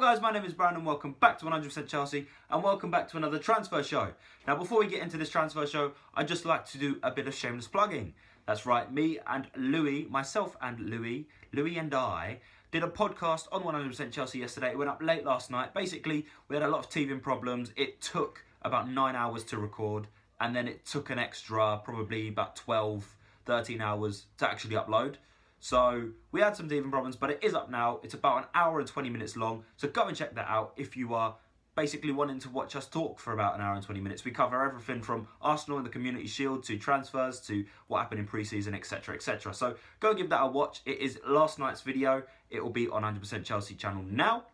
guys, my name is Brandon, welcome back to 100% Chelsea and welcome back to another transfer show. Now before we get into this transfer show, I'd just like to do a bit of shameless plugging. That's right, me and Louis, myself and Louis and I, did a podcast on 100% Chelsea yesterday. It went up late last night. Basically, we had a lot of teething problems. It took about 9 hours to record and then it took an extra probably about 12, 13 hours to actually upload. So we had some teething problems, but it is up now. It's about an hour and 20 minutes long. So go and check that out if you are basically wanting to watch us talk for about an hour and 20 minutes. We cover everything from Arsenal and the Community Shield to transfers to what happened in pre-season, etc, etc. So go give that a watch. It is last night's video. It will be on 100% Chelsea channel now.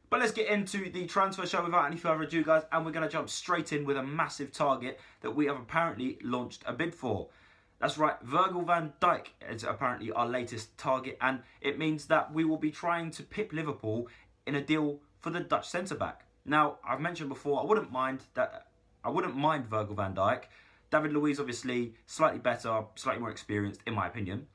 But let's get into the transfer show without any further ado, guys. And we're going to jump straight in with a massive target that we have apparently launched a bid for. That's right, Virgil van Dijk is apparently our latest target, and it means that we will be trying to pip Liverpool in a deal for the Dutch centre-back. Now, I've mentioned before, I wouldn't mind Virgil van Dijk. David Luiz, obviously, slightly better, slightly more experienced, in my opinion.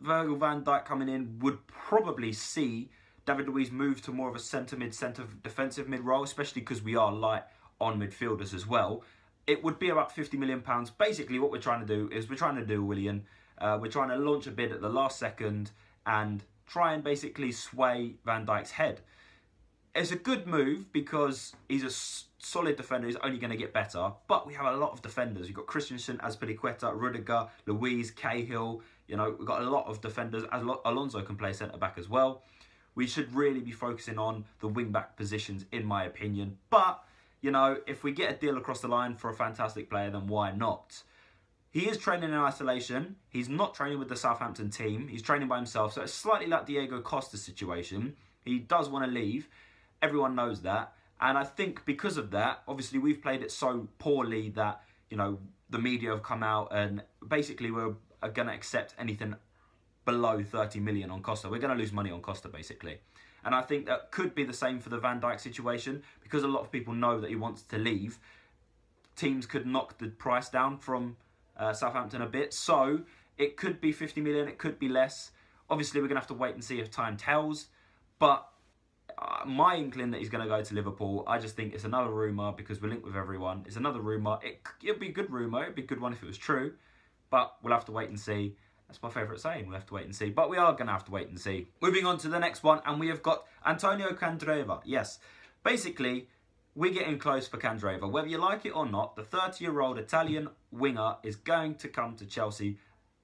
Virgil van Dijk coming in would probably see David Luiz move to more of a centre-mid, centre-defensive mid role, especially because we are light on midfielders as well. It would be about £50 million. Basically, what we're trying to do is we're trying to do Willian. We're trying to launch a bid at the last second and try and basically sway Van Dijk's head. It's a good move because he's a solid defender. He's only going to get better. But we have a lot of defenders. You've got Christensen, Azpilicueta, Rudiger, Luiz, Cahill. You know, we've got a lot of defenders. Alonso can play centre-back as well. We should really be focusing on the wing-back positions, in my opinion. But you know, if we get a deal across the line for a fantastic player, then why not? He is training in isolation. He's not training with the Southampton team. He's training by himself. So it's slightly like Diego Costa's situation. He does want to leave. Everyone knows that. And I think because of that, obviously we've played it so poorly that, you know, the media have come out and basically we're going to accept anything below 30 million on Costa. We're going to lose money on Costa, basically. And I think that could be the same for the Van Dijk situation because a lot of people know that he wants to leave. Teams could knock the price down from Southampton a bit. So it could be 50 million, it could be less. It'll we're going to have to wait and see if time tells. But my inkling that he's going to go to Liverpool, I just think it's another rumour because we're linked with everyone. It's another rumour. It'd be a good rumour. It'd be a good one if it was true. But we'll have to wait and see. That's my favourite saying, we'll have to wait and see. But we are going to have to wait and see. Moving on to the next one, and we have got Antonio Candreva. Yes, basically, we're getting close for Candreva. Whether you like it or not, the 30-year-old Italian winger is going to come to Chelsea,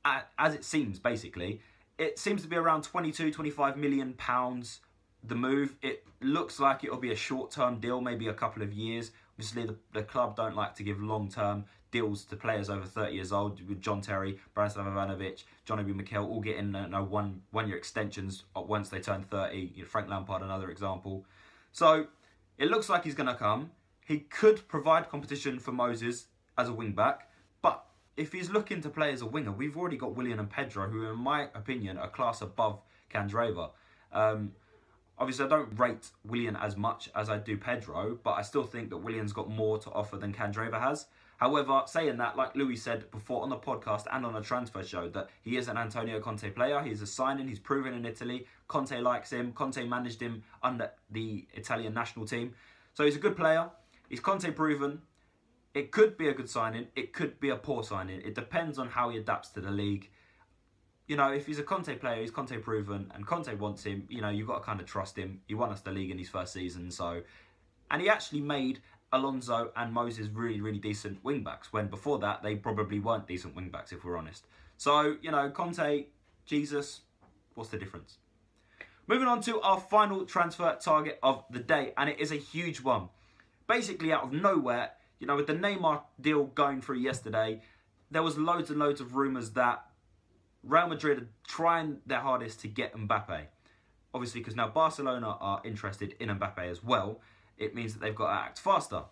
as it seems, basically. It seems to be around 22, 25 million pounds, the move. It looks like it'll be a short-term deal, maybe a couple of years. Obviously, the club don't like to give long-term deals to players over 30 years old, with John Terry, Branislav Ivanovic, John Obi Mikel, all getting one-year extensions once they turn 30. You know, Frank Lampard, another example. So it looks like he's going to come. He could provide competition for Moses as a wing-back, but if he's looking to play as a winger, we've already got Willian and Pedro, who in my opinion are a class above Candreva. Obviously, I don't rate Willian as much as I do Pedro, but I still think that Willian's got more to offer than Candreva has. However, saying that, like Louis said before on the podcast and on a transfer show, that he is an Antonio Conte player. He's a signing. He's proven in Italy. Conte likes him. Conte managed him under the Italian national team. So he's a good player. He's Conte proven. It could be a good signing. It could be a poor signing. It depends on how he adapts to the league. You know, if he's a Conte player, he's Conte proven, and Conte wants him, you know, you've got to kind of trust him. He won us the league in his first season, so... And he actually made Alonso and Moses really, really decent wing-backs, when before that, they probably weren't decent wing-backs, if we're honest. So, you know, Conte, Jesus, what's the difference? Moving on to our final transfer target of the day, and it is a huge one. Basically, out of nowhere, you know, with the Neymar deal going through yesterday, there was loads and loads of rumours that Real Madrid are trying their hardest to get Mbappe. Obviously, because now Barcelona are interested in Mbappe as well, it means that they've got to act faster.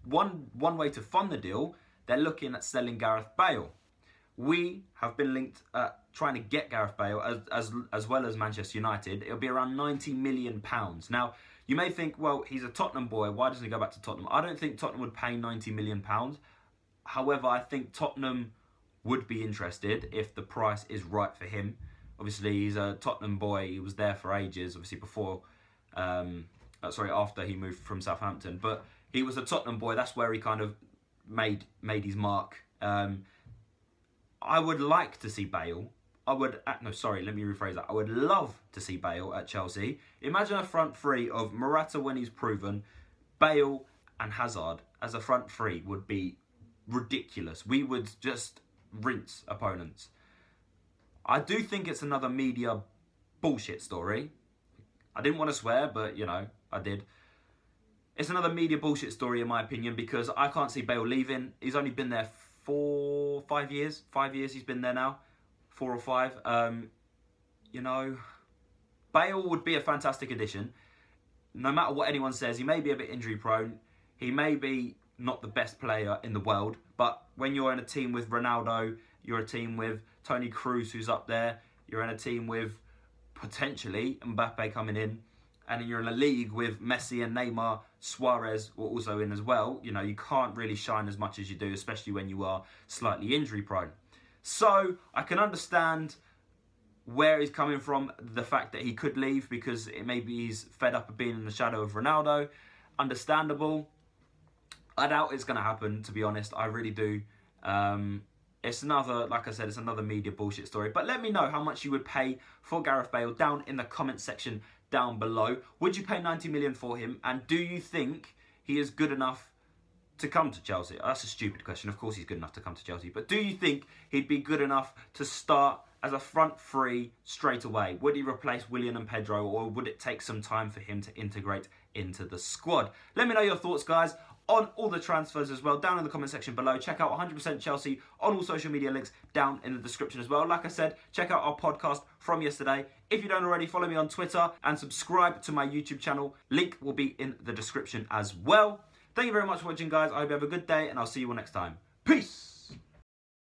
One way to fund the deal, they're looking at selling Gareth Bale. We have been linked at trying to get Gareth Bale as well as Manchester United. It'll be around £90 million. Now, you may think, well, he's a Tottenham boy. Why doesn't he go back to Tottenham? I don't think Tottenham would pay £90 million. However, I think Tottenham would be interested if the price is right for him. Obviously, he's a Tottenham boy. He was there for ages, obviously before, after he moved from Southampton. But he was a Tottenham boy. That's where he kind of made his mark. I would like to see Bale. Let me rephrase that. I would love to see Bale at Chelsea. Imagine a front three of Morata when he's proven, Bale and Hazard as a front three would be ridiculous. We would just rinse opponents. I do think it's another media bullshit story. I didn't want to swear, but, you know, I did. It's another media bullshit story, in my opinion, because I can't see Bale leaving. He's only been there 5 years. 5 years he's been there now. 4 or 5. You know, Bale would be a fantastic addition. No matter what anyone says, he may be a bit injury prone. He may be not the best player in the world. But when you're in a team with Ronaldo, you're a team with Toni Kroos, who's up there. You're in a team with potentially Mbappe coming in. And you're in a league with Messi and Neymar, Suarez were also in as well. You know, you can't really shine as much as you do, especially when you are slightly injury prone. So I can understand where he's coming from, the fact that he could leave because maybe he's fed up of being in the shadow of Ronaldo. Understandable. I doubt it's going to happen, to be honest. I really do. It's another, like I said, it's another media bullshit story. But let me know how much you would pay for Gareth Bale down in the comment section down below. Would you pay 90 million for him? And do you think he is good enough to come to Chelsea? That's a stupid question. Of course he's good enough to come to Chelsea. But do you think he'd be good enough to start as a front three straight away? Would he replace Willian and Pedro, or would it take some time for him to integrate into the squad? Let me know your thoughts, guys, on all the transfers as well, down in the comment section below. Check out 100% Chelsea on all social media, links down in the description as well. Like I said, check out our podcast from yesterday. If you don't already, follow me on Twitter and subscribe to my YouTube channel. Link will be in the description as well. Thank you very much for watching, guys. I hope you have a good day, and I'll see you all next time. Peace!